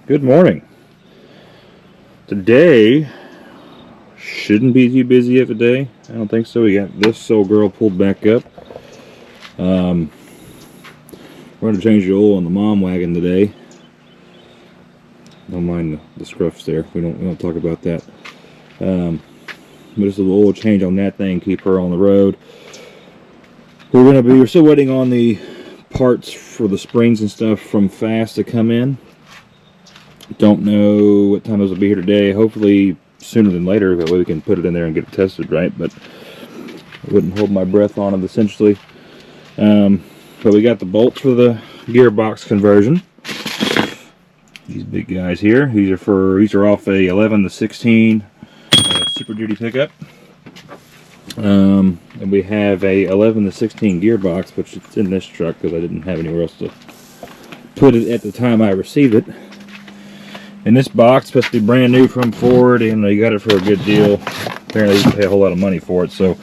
Good morning. Today shouldn't be too busy of a day. I don't think so. We got this old girl pulled back up. We're going to change the oil on the mom wagon today. Don't mind the scruffs there. We don't talk about that. But just a little oil change on that thing. Keep her on the road. We're still waiting on the parts for the springs and stuff from Fast to come in. Don't know what time those will be here today. Hopefully sooner than later, that way we can put it in there and get it tested right. But I wouldn't hold my breath on it essentially. But we got the bolts for the gearbox conversion. These big guys here. These are off a 11 to 16 Super Duty pickup. And we have a 11 to 16 gearbox, which is in this truck because I didn't have anywhere else to put it at the time I received it. And this box, supposed to be brand new from Ford, and they got it for a good deal. Apparently, they didn't pay a whole lot of money for it. So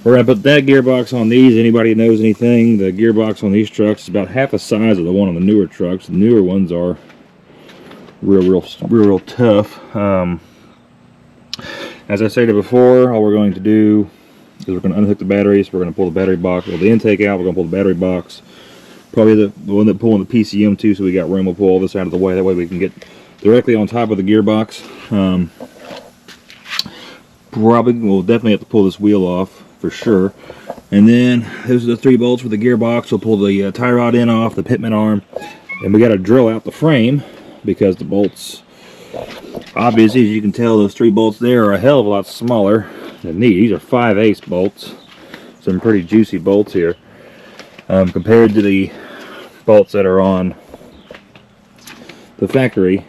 we're gonna put that gearbox on these. Anybody who knows anything, the gearbox on these trucks is about half the size of the one on the newer trucks. The newer ones are real tough. As I stated before, all we're going to do is we're going to unhook the batteries. We're going to pull the battery box, pull the intake out. We're going to pull the battery box. Probably the one that pulling the PCM too, so we got room. We'll pull all this out of the way. That way we can get directly on top of the gearbox. We'll definitely have to pull this wheel off for sure. And then those are the 3 bolts for the gearbox. We'll pull the tie rod end off, the pitman arm, and we got to drill out the frame because the bolts, obviously, as you can tell, those 3 bolts there are a hell of a lot smaller than these. These are 5/8 bolts. Some pretty juicy bolts here compared to the bolts that are on the factory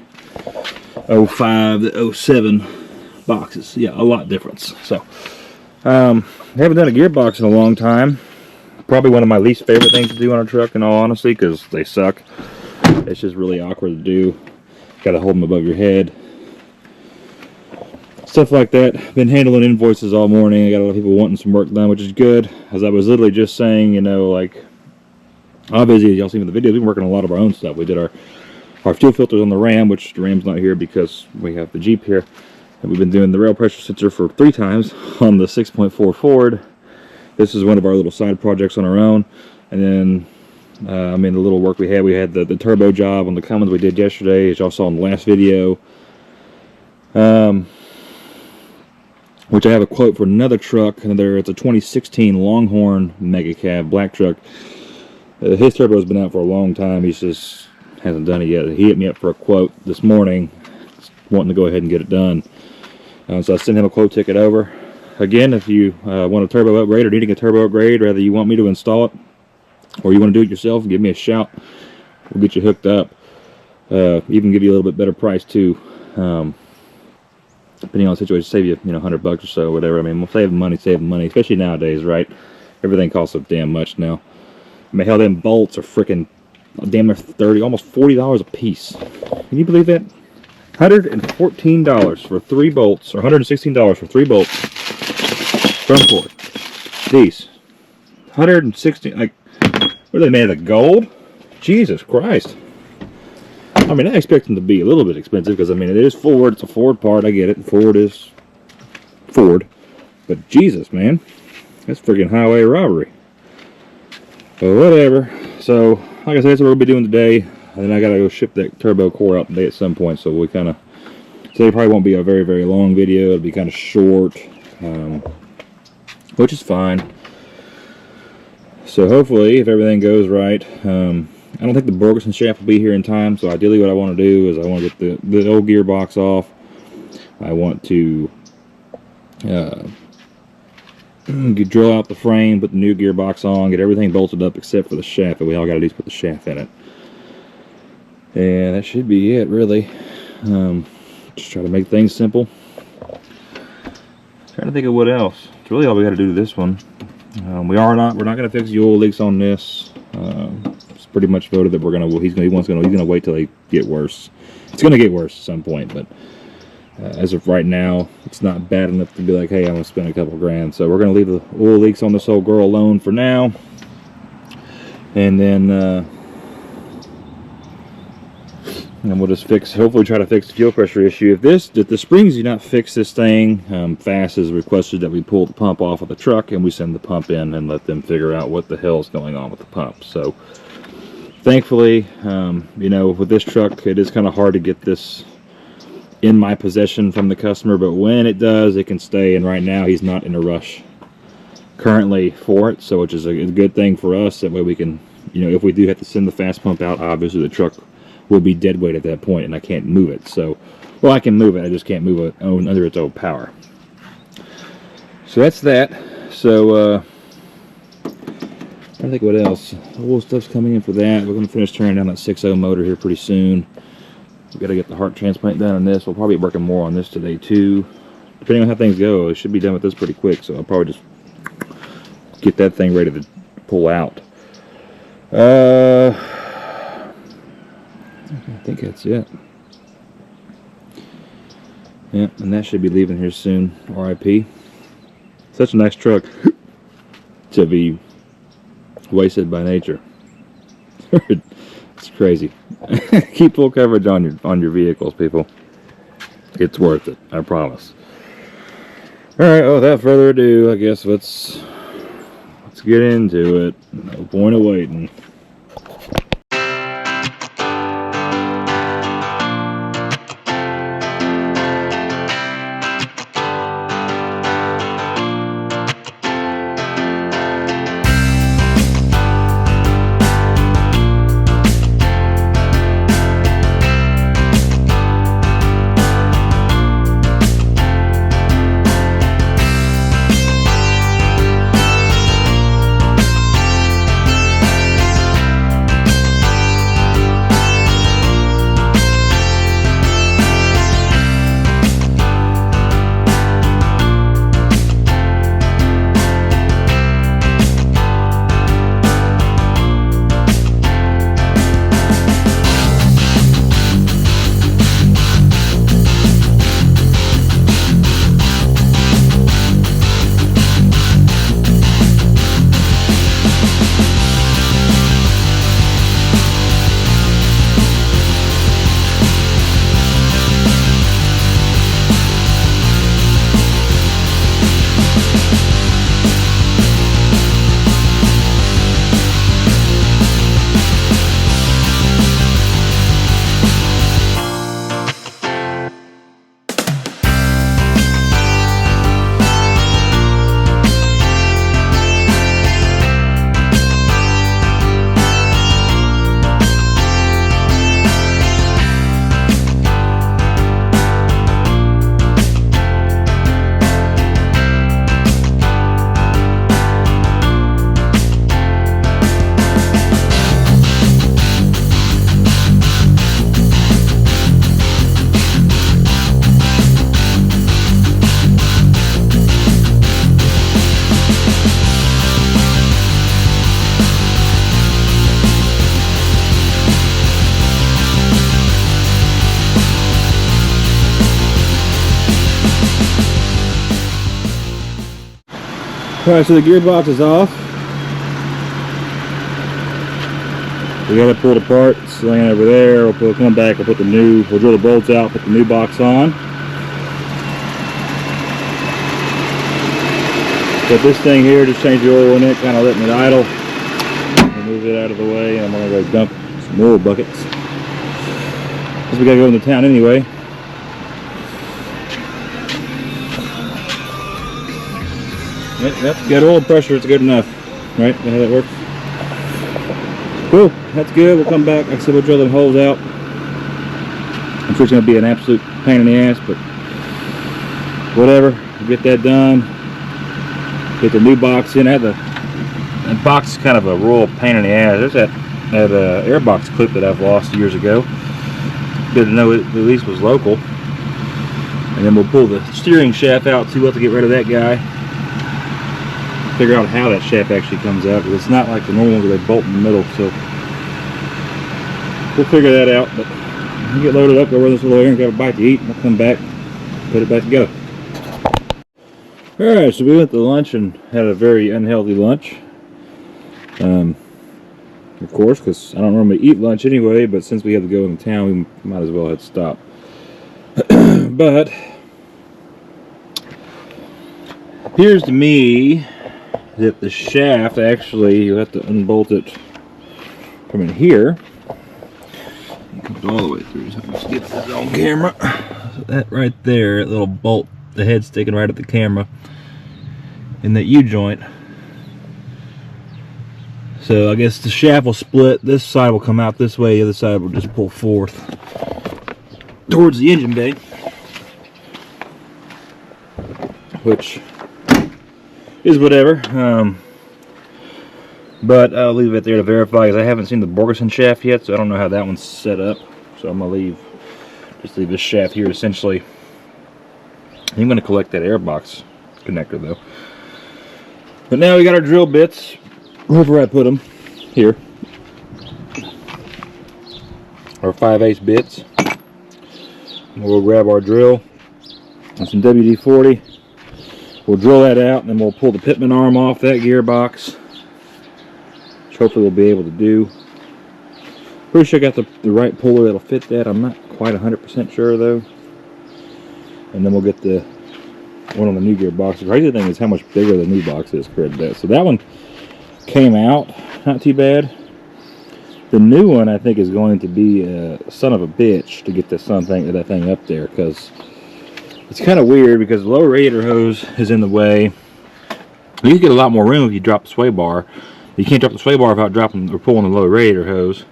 05 to 07 boxes. Yeah, a lot difference. So I haven't done a gearbox in a long time. Probably one of my least favorite things to do on a truck, in all honesty, because they suck. It's just really awkward to do. Got to hold them above your head, stuff like that. Been handling invoices all morning. I got a lot of people wanting some work done, which is good. As I was literally just saying, you know, like, obviously, as y'all seen in the video, we've been working on a lot of our own stuff. We did our fuel filters on the Ram, which the Ram's not here because we have the Jeep here. And we've been doing the rail pressure sensor for 3 times on the 6.4 Ford. This is one of our little side projects on our own. And then, the little work we had the turbo job on the Cummins we did yesterday, as y'all saw in the last video. Which I have a quote for another truck. It's a 2016 Longhorn Mega Cab black truck. His turbo's been out for a long time. He just hasn't done it yet. He hit me up for a quote this morning, wanting to go ahead and get it done. So I sent him a quote ticket over. Again, if you want a turbo upgrade or needing a turbo upgrade, whether you want me to install it or you want to do it yourself, give me a shout. We'll get you hooked up. Even give you a little bit better price too. Depending on the situation, save you, $100 or so, whatever. I mean, we'll save money, especially nowadays, right? Everything costs so damn much now. I mean, hell, them bolts are freaking damn near $30, almost $40 a piece. Can you believe that? $114 for 3 bolts, or $116 for 3 bolts from Ford. These. $116, like, what are they made of, gold? Jesus Christ. I mean, I expect them to be a little bit expensive because, I mean, it is Ford. It's a Ford part. I get it. Ford is Ford. But Jesus, man. That's freaking highway robbery. But whatever. So, like I said, that's what we'll be doing today. And then I got to go ship that turbo core out today at some point. So we kind of... Today probably won't be a very, very long video. It'll be kind of short. Which is fine. So hopefully, if everything goes right... I don't think the Borgeson shaft will be here in time, so ideally what I want to do is I want to get the old gearbox off. I want to drill out the frame, put the new gearbox on, get everything bolted up except for the shaft, but we all got to do is put the shaft in it. And that should be it, really. Just try to make things simple. Trying to think of what else. It's really all we got to do to this one. We're not going to fix the oil leaks on this. Pretty much voted that he's gonna wait till they get worse. It's gonna get worse at some point, but as of right now, it's not bad enough to be like, hey, I'm gonna spend a couple grand. So we're gonna leave the oil leaks on this old girl alone for now, and then And we'll just hopefully try to fix the fuel pressure issue. If the springs do not fix this thing, FAST has requested that we pull the pump off of the truck and we send the pump in and let them figure out what the hell is going on with the pump. So thankfully, you know, with this truck, it is kind of hard to get this in my possession from the customer, but when it does, it can stay. And right now, he's not in a rush currently for it, so which is a good thing for us. That way we can, you know, if we do have to send the FAST pump out, obviously the truck will be dead weight at that point, and I can't move it. So, well, I can move it, I just can't move it under its own power. So that's that. So I think what else? Oil stuff's coming in for that. We're going to finish turning down that 6.0 motor here pretty soon. We've got to get the heart transplant done on this. We'll probably be working more on this today too. Depending on how things go, it should be done with this pretty quick. So I'll probably just get that thing ready to pull out. I think that's it. Yeah, and that should be leaving here soon. RIP. Such a nice truck to be wasted by nature. It's crazy. Keep full coverage on your vehicles, people. It's worth it, I promise. Alright, well, without further ado, I guess let's get into it. No point of waiting. Alright, so the gearbox is off. We got it pulled apart. It's laying over there. We'll come back. We'll drill the bolts out, put the new box on. But this thing here, just change the oil in it, kind of letting it idle. Move it out of the way, and I'm gonna go dump some oil buckets. Because we gotta go into town anyway. Yep, got oil pressure, it's good enough. Right, how that works? Cool, that's good. We'll come back. Like I said, we'll drill them holes out. I'm sure it's going to be an absolute pain in the ass, but whatever. We'll get that done. Get the new box in. That box is kind of a royal pain in the ass. There's that airbox clip that I've lost years ago. Good to know it at least was local. And then we'll pull the steering shaft out too. We'll have to get rid of that guy. Figure out how that shaft actually comes out, because it's not like the normal ones where they bolt in the middle. So we'll figure that out. But we'll get loaded up, go run this little air and grab a bite to eat, and we'll come back, put it back together. Alright, so we went to lunch and had a very unhealthy lunch. of course, because I don't normally eat lunch anyway, but since we have to go into town, we might as well have to stop. But appears to me that the shaft, actually, you have to unbolt it from in here. It comes all the way through, so let's get this on camera. So that right there, that little bolt, the head sticking right at the camera, and that U-joint. So I guess the shaft will split. This side will come out this way, the other side will just pull forth towards the engine bay, which is whatever. But I'll leave it there to verify, because I haven't seen the Borgeson shaft yet, so I don't know how that one's set up. So I'm gonna just leave this shaft here essentially. I'm gonna collect that airbox connector though. But now we got our drill bits, wherever I put them, here. Our 5/8 bits. We'll grab our drill and some WD-40. We'll drill that out, and then we'll pull the pitman arm off that gearbox, which hopefully we'll be able to do. Pretty sure I got the right puller that'll fit that. I'm not quite 100% sure though. And then we'll get the one on the new gearbox. The crazy thing is how much bigger the new box is compared to that. So that one came out not too bad. The new one I think is going to be a son of a bitch to get that thing up there, because it's kind of weird, because the low radiator hose is in the way. You get a lot more room if you drop the sway bar. You can't drop the sway bar without dropping or pulling the low radiator hose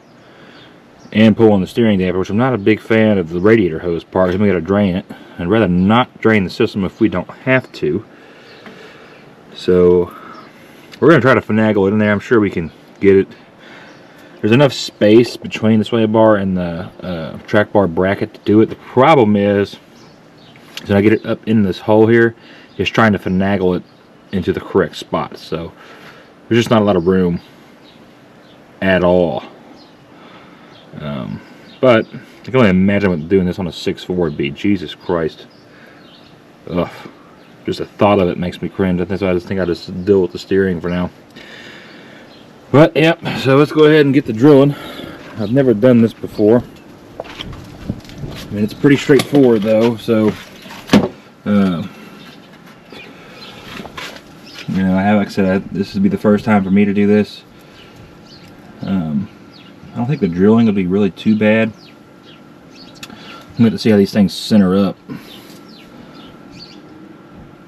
and pulling the steering damper, which I'm not a big fan of the radiator hose part, because we got to drain it. I'd rather not drain the system if we don't have to. So we're going to try to finagle it in there. I'm sure we can get it. There's enough space between the sway bar and the track bar bracket to do it. The problem is when I get it up in this hole here, it's trying to finagle it into the correct spot. So there's just not a lot of room at all. But I can only imagine what doing this on a 6.4 would be. Jesus Christ. Ugh. Just the thought of it makes me cringe. That's why I just think I just deal with the steering for now. But, yep, so let's go ahead and get the drilling. I've never done this before. I mean, it's pretty straightforward though, so you know, like I said, this would be the first time for me to do this. I don't think the drilling will be really too bad. I'm going to see how these things center up.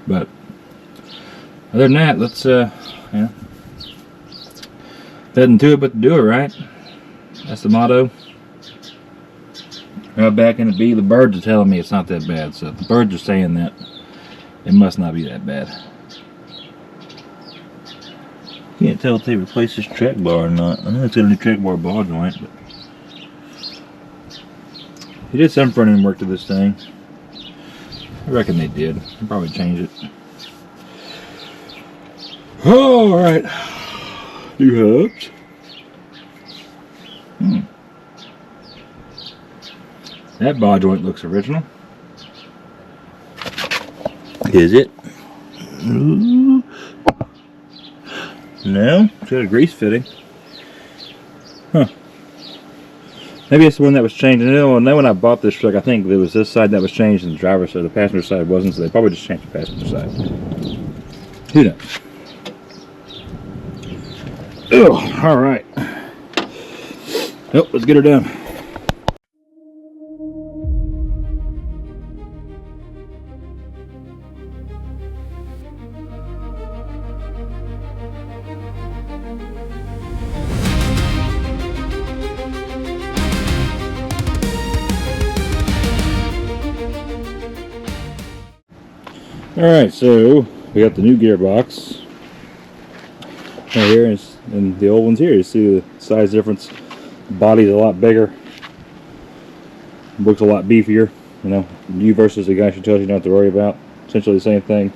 But other than that, let's yeah, nothing to it but to do it, right? That's the motto. Right back in the bee, the birds are telling me it's not that bad. So if the birds are saying that, it must not be that bad. Can't tell if they replaced this track bar or not. I know it's got a new track bar ball joint, but he did some front end work to this thing. I reckon they did. They'll probably change it. Oh, alright. New hubs. That ball joint looks original. Is it? Ooh. No, it's got a grease fitting. Huh. Maybe it's the one that was changed. And then when I bought this truck, I think there was this side that was changed and the driver's side, the passenger side wasn't, so they probably just changed the passenger side. Who knows? Oh, alright. Oh, let's get her done. Alright, so we got the new gearbox right here, and the old one's here. You see the size difference. The body's a lot bigger. Looks a lot beefier. You know, you versus the guy she tells you not to worry about. Essentially the same thing.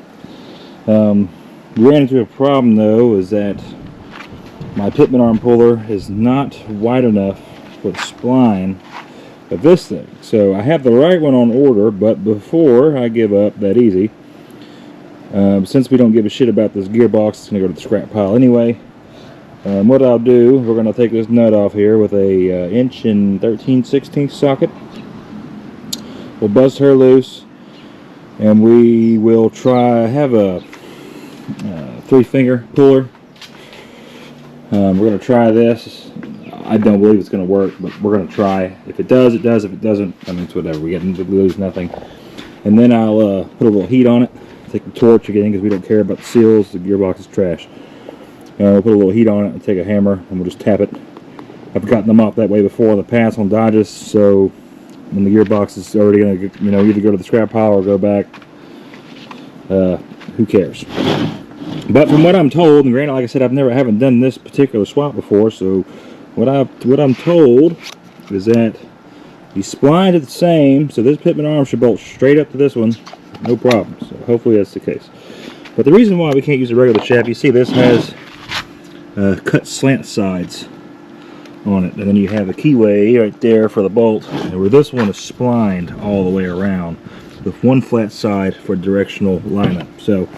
We ran into a problem though, is that my pitman arm puller is not wide enough for the spline of this thing. So I have the right one on order, but before I give up that easy, since we don't give a shit about this gearbox, it's going to go to the scrap pile anyway. What I'll do, we're going to take this nut off here with a 1 13/16 socket. We'll bust her loose, and we will try, have a 3-finger puller. We're going to try this. I don't believe it's going to work, but we're going to try. If it does, it does. If it doesn't, I mean, it's whatever. We lose nothing. And then I'll put a little heat on it. Take the torch again, because we don't care about the seals. The gearbox is trash. We'll put a little heat on it and take a hammer, and we'll just tap it. I've gotten them off that way before in the past on Dodges, so when the gearbox is already going to, either go to the scrap pile or go back, who cares? But from what I'm told, and granted, like I said, haven't done this particular swap before, so what I'm told is that the splines are the same, so this pitman arm should bolt straight up to this one, no problem. So hopefully that's the case. But the reason why we can't use a regular shaft, you see this has cut slant sides on it, and then you have a keyway right there for the bolt, and where this one is splined all the way around with one flat side for directional lineup. So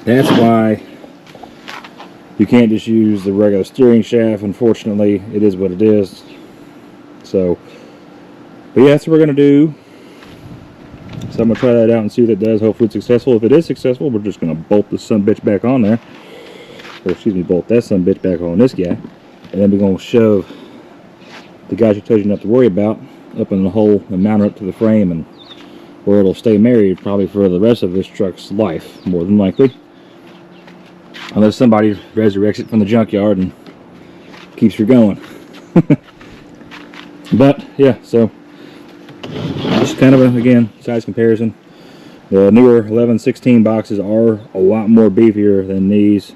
that's why you can't just use the regular steering shaft. Unfortunately, it is what it is. So, but yeah, that's what we're going to do. So I'm going to try that out and see what it does. Hopefully it's successful. If it is successful, we're just going to bolt this sumbitch back on there. Or excuse me, bolt that sumbitch back on this guy. And then we're going to shove the guys who told you not to worry about up in the hole and mount it up to the frame, and where it'll stay married probably for the rest of this truck's life, more than likely. Unless somebody resurrects it from the junkyard and keeps her going. But yeah, so just kind of a, again, size comparison. The newer 11/16 boxes are a lot more beefier than these.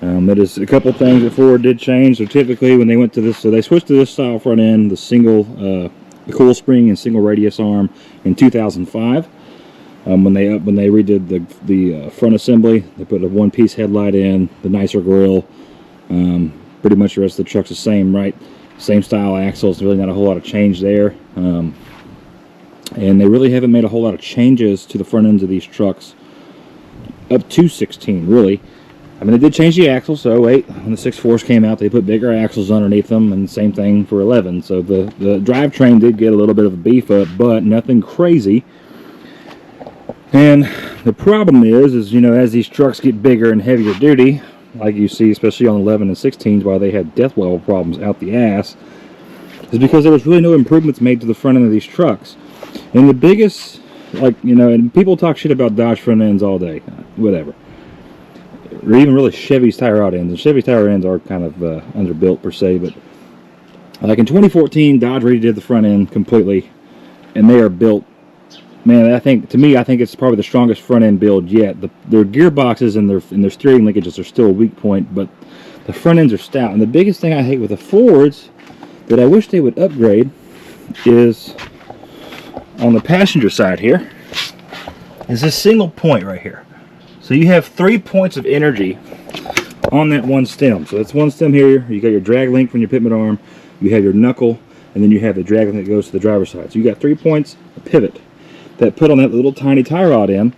That is a couple things that Ford did change. So typically when they went to this, so they switched to this style front end, the single the coil spring and single radius arm in 2005. When they redid the front assembly, they put a one-piece headlight in, the nicer grille. Pretty much the rest of the truck's the same, right? Same style axles, really not a whole lot of change there. And they really haven't made a whole lot of changes to the front ends of these trucks up to 16, really. I mean, they did change the axles, so when the 6.4s came out, they put bigger axles underneath them, and same thing for 11. So the drivetrain did get a little bit of a beef up, but nothing crazy. And the problem is as these trucks get bigger and heavier duty, like you see, especially on 11 and 16s, why they had death level problems out the ass, is because there was really no improvements made to the front end of these trucks. And the biggest, and people talk shit about Dodge front ends all day, whatever. Or even really Chevy's tie rod ends. And Chevy's tie rod ends are kind of underbuilt per se, but like in 2014, Dodge redid the front end completely, and they are built. Man, I think it's probably the strongest front end build yet. Their gearboxes and their steering linkages are still a weak point, but the front ends are stout. And the biggest thing I hate with the Fords that I wish they would upgrade is on the passenger side here is this single point right here. So you have 3 points of energy on that one stem. So that's one stem here. You got your drag link from your pitman arm. You have your knuckle, and then you have the drag link that goes to the driver's side. So you got 3 points of pivot that put on that little tiny tie rod end,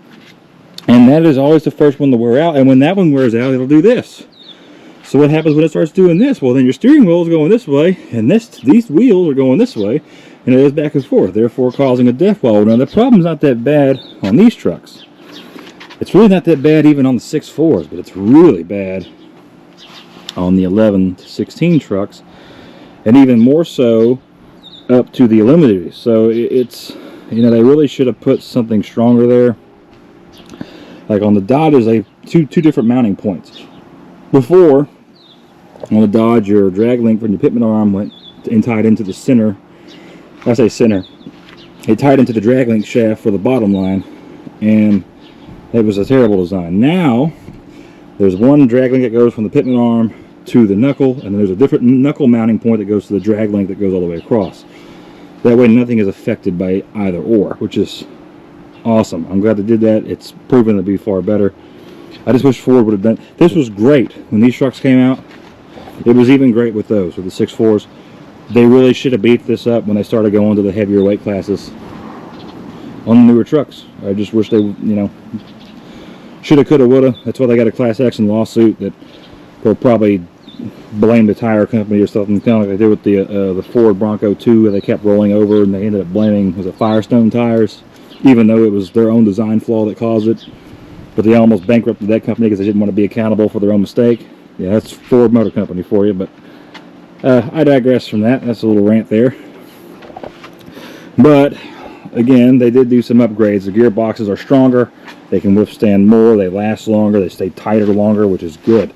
and that is always the first one to wear out. And when that one wears out, it'll do this. So what happens when it starts doing this? Well, then your steering wheel is going this way, and these wheels are going this way, and it goes back and forth, therefore causing a death wobble. Now the problem's not that bad on these trucks. It's really not that bad even on the 6.4s, but it's really bad on the 11 to 16 trucks, and even more so up to the Illuminati. So it's, they really should have put something stronger there. Like on the Dodges, they have two different mounting points. Before, on the Dodge, your drag link from your pitman arm went and tied into the center. I say center. It tied into the drag link shaft for the bottom line, and it was a terrible design. Now, there's one drag link that goes from the pitman arm to the knuckle, and then there's a different knuckle mounting point that goes to the drag link that goes all the way across. That way nothing is affected by either or, which is awesome. I'm glad they did that. It's proven to be far better. I just wish Ford would have done. This was great when these trucks came out. It was even great with those, with the 6.4s. They really should have beefed this up when they started going to the heavier weight classes on the newer trucks. I just wish they, shoulda, coulda, woulda. That's why they got a class action lawsuit that they'll probably blame the tire company or something, kind of like they did with the Ford Bronco 2, where they kept rolling over and they ended up blaming, was it Firestone tires, even though it was their own design flaw that caused it. But they almost bankrupted that company because they didn't want to be accountable for their own mistake. Yeah, that's Ford Motor Company for you. But I digress from that. That's a little rant there. But again, they did do some upgrades. The gearboxes are stronger. They can withstand more. They last longer. They stay tighter longer, which is good.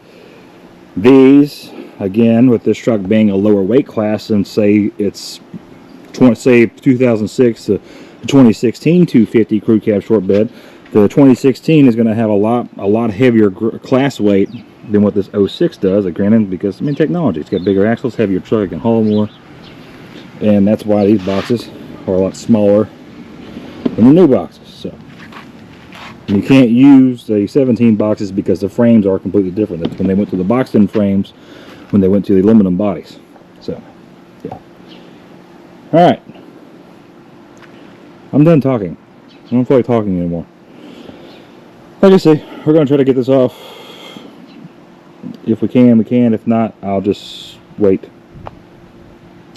These, again, with this truck being a lower weight class than, say, it's say 2006 to 2016 250 crew cab short bed, the 2016 is going to have a lot heavier class weight than what this 06 does. Granted, because I mean technology, it's got bigger axles, heavier truck, it can haul more, and that's why these boxes are a lot smaller than the new boxes. So you can't use the 17 boxes because the frames are completely different. That's when they went to the boxed-in frames, when they went to the aluminum bodies. So yeah. All right, I'm done talking. I don't feel like talking anymore. Like I say, we're going to try to get this off. If we can, we can. If not, I'll just wait.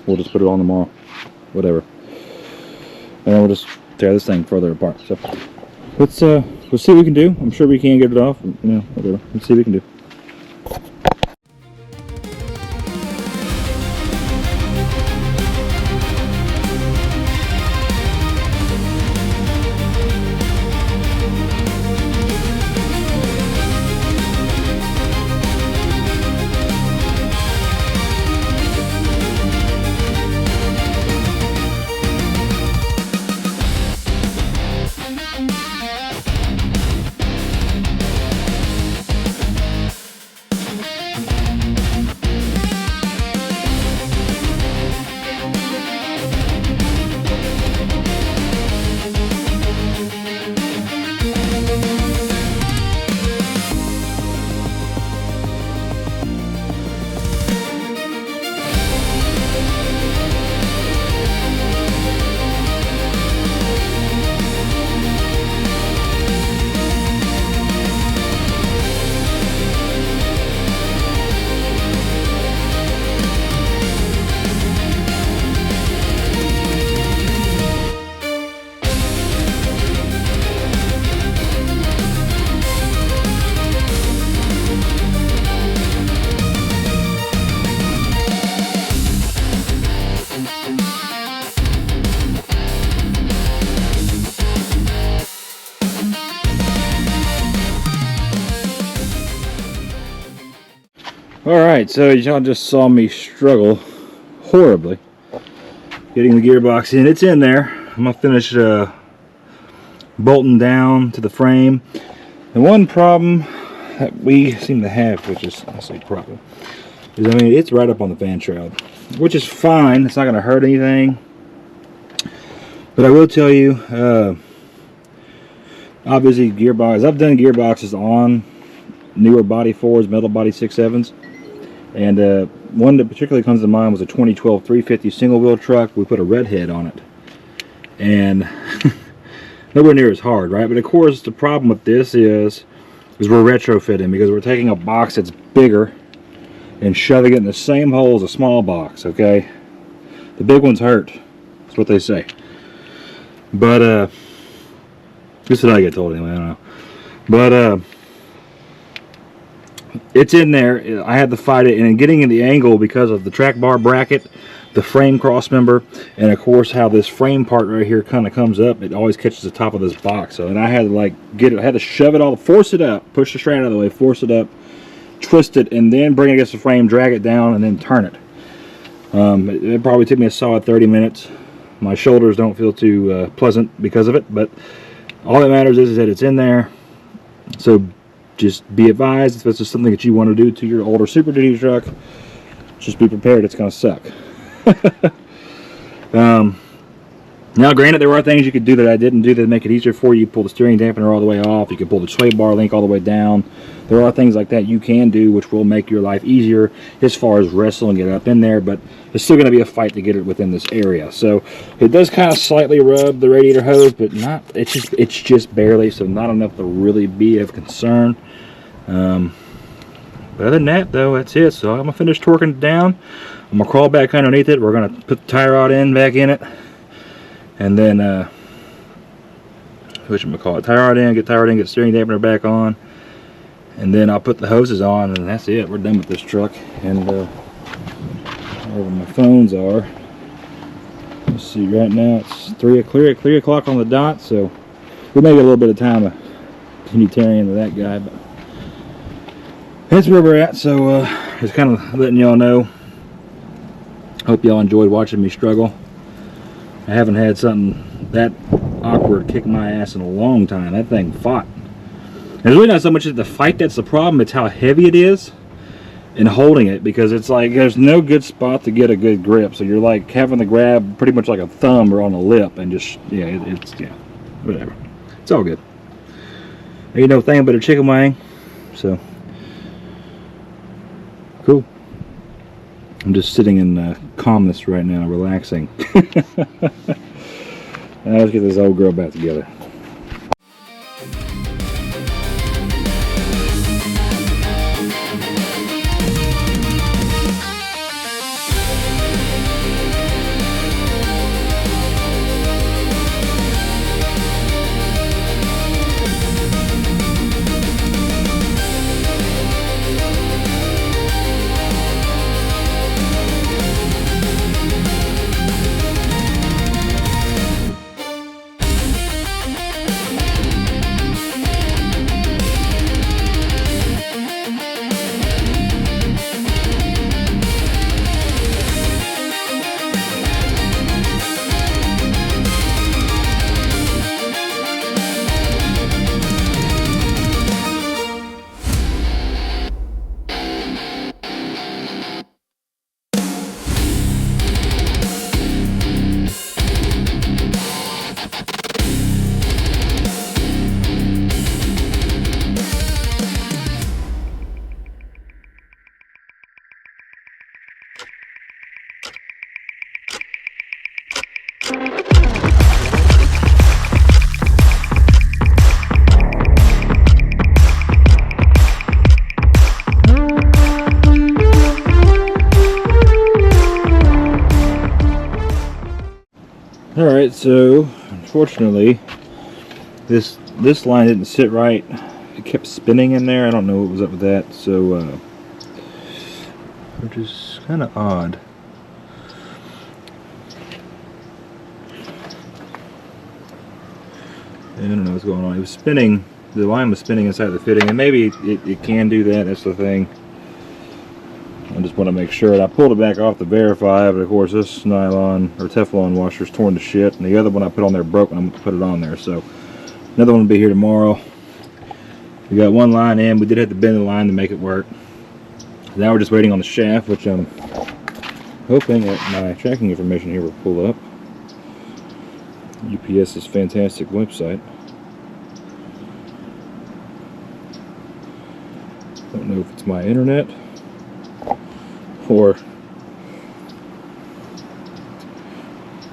We'll just put it on tomorrow. Whatever. And then we'll just tear this thing further apart. So let's see what we can do. I'm sure we can get it off. You know, whatever. Let's see what we can do. Alright, so y'all just saw me struggle horribly getting the gearbox in. It's in there. I'm going to finish bolting down to the frame. And one problem that we seem to have, which is, I say problem, is I mean, it's right up on the fan shroud, which is fine. It's not going to hurt anything. But I will tell you, obviously gearbox, I've done gearboxes on newer body 4s, metal body 6.7s. And one that particularly comes to mind was a 2012 350 single wheel truck. We put a red head on it. And nowhere near as hard, right? But of course the problem with this is we're retrofitting, because we're taking a box that's bigger and shoving it in the same hole as a small box, okay? The big ones hurt. That's what they say. But this is what I get told anyway, I don't know. But it's in there. I had to fight it, and getting in the angle because of the track bar bracket, the frame cross member, and of course how this frame part right here kind of comes up. It always catches the top of this box. So, and I had to like get it, I had to shove it all, force it up, push the strand out of the way, force it up, twist it, and then bring it against the frame, drag it down, and then turn it. It probably took me a solid 30 minutes. My shoulders don't feel too pleasant because of it, but all that matters is that it's in there. So just be advised, if this is something that you want to do to your older Super Duty truck, just be prepared, it's going to suck. Now granted, there are things you could do that I didn't do that make it easier for you. You pull the steering dampener all the way off, you can pull the sway bar link all the way down. There are things like that you can do which will make your life easier as far as wrestling it up in there, but it's still going to be a fight to get it within this area. So it does kind of slightly rub the radiator hose, but not, it's just barely, so not enough to really be of concern. But other than that, though, that's it. So I'm going to finish torquing it down. I'm going to crawl back underneath it. We're going to put the tie rod back in it. And then, whatchamacallit, tie rod in, get steering dampener back on. And then I'll put the hoses on, and that's it. We're done with this truck. And wherever my phones are. Let's see, right now it's 3 o'clock on the dot, so we may get a little bit of time to continue tearing into that guy, but that's where we're at. So just kind of letting y'all know. Hope y'all enjoyed watching me struggle. I haven't had something that awkward kick my ass in a long time. That thing fought. And it's really not so much the fight that's the problem, it's how heavy it is in holding it, because it's like there's no good spot to get a good grip, so you're like having to grab pretty much like a thumb or on a lip and just, yeah, it's whatever. It's all good. Ain't no thing but a chicken wing, so cool. I'm just sitting in calmness right now, relaxing. Now let's get this old girl back together. Alright, so unfortunately this line didn't sit right. It kept spinning in there. I don't know what was up with that, so which is kind of odd. I don't know what's going on. It was spinning, the line was spinning inside the fitting, and maybe it can do that. That's the thing. I just want to make sure. And I pulled it back off to verify, but of course this nylon or Teflon washer's torn to shit, and the other one I put on there broke, and I'm going to put it on there. So another one will be here tomorrow. We got one line in. We did have to bend the line to make it work. Now we're just waiting on the shaft, which I'm hoping that my tracking information here will pull up. UPS's fantastic website. Don't know if it's my internet or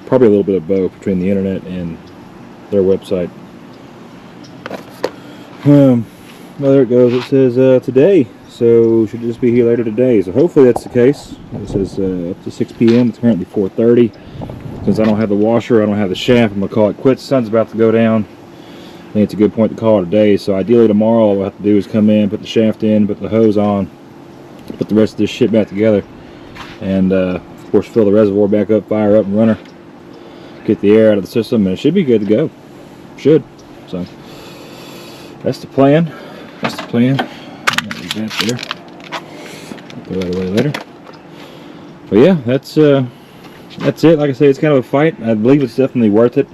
probably a little bit of both between the internet and their website. Well, there it goes. It says today, so should just be here later today. So hopefully that's the case. It says up to 6 p.m. It's currently 4:30. Since I don't have the washer, I don't have the shaft, I'm gonna call it quits. Sun's about to go down. I think it's a good point to call it a day. So ideally tomorrow, all we'll have to do is come in, put the shaft in, put the hose on, put the rest of this shit back together, and of course fill the reservoir back up, fire up and runner, get the air out of the system, and it should be good to go. Should. So that's the plan. That's the plan. I'm gonna leave that there. Throw that away later. But yeah, that's it. Like I say, it's kind of a fight. I believe it's definitely worth it.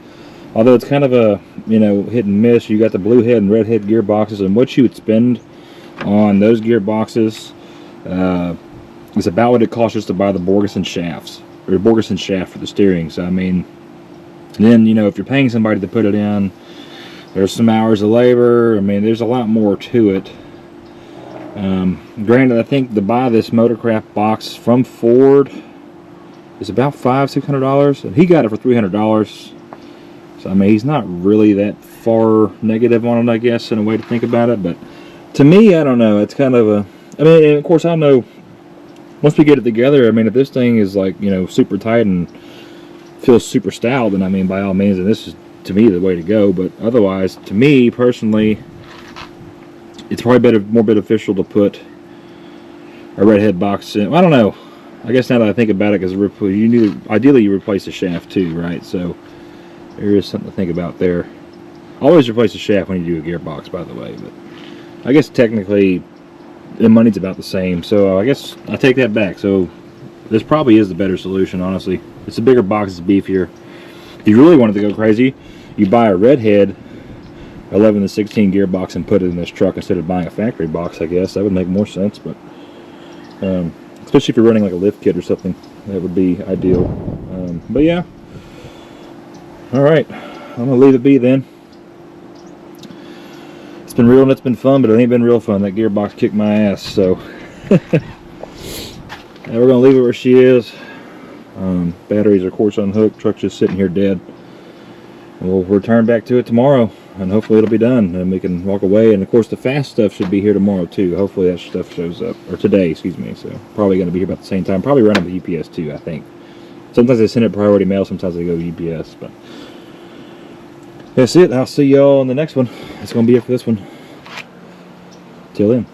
Although it's kind of a, you know, hit and miss. You got the blue head and red head gearboxes, and what you would spend on those gearboxes is about what it costs just to buy the Borgeson shafts, or Borgeson shaft for the steering. So I mean, then, you know, if you're paying somebody to put it in, there's some hours of labor. I mean, there's a lot more to it. Granted, I think to buy this Motorcraft box from Ford is about $500–600, and he got it for $300. So I mean, he's not really that far negative on it, I guess, in a way to think about it. But to me, I don't know. It's kind of I mean, and of course, I know once we get it together, I mean, if this thing is like, you know, super tight and feels super stout, then I mean, by all means, and this is, to me, the way to go. But otherwise, to me, personally, it's probably more beneficial to put a redhead box in. I don't know. I guess now that I think about it, because ideally you replace the shaft too, right? So there is something to think about there. Always replace the shaft when you do a gearbox, by the way. But I guess technically the money's about the same, so I guess I take that back. So this probably is the better solution, honestly. It's a bigger box, it's beefier. If you really wanted to go crazy, you buy a redhead 11 to 16 gearbox and put it in this truck instead of buying a factory box. I guess that would make more sense, but especially if you're running like a lift kit or something, that would be ideal. But yeah, all right, I'm gonna leave it be then. It's been real and it's been fun, but it ain't been real fun. That gearbox kicked my ass, so now we're gonna leave it where she is. Batteries are of course unhooked, truck's just sitting here dead, and we'll return back to it tomorrow, and hopefully it'll be done and we can walk away. And of course the fast stuff should be here tomorrow too. Hopefully that stuff shows up, or today, excuse me. So probably going to be here about the same time, probably running with UPS too, I think. Sometimes they send it priority mail, sometimes they go UPS, but that's it. I'll see y'all in the next one. That's going to be it for this one. Till then.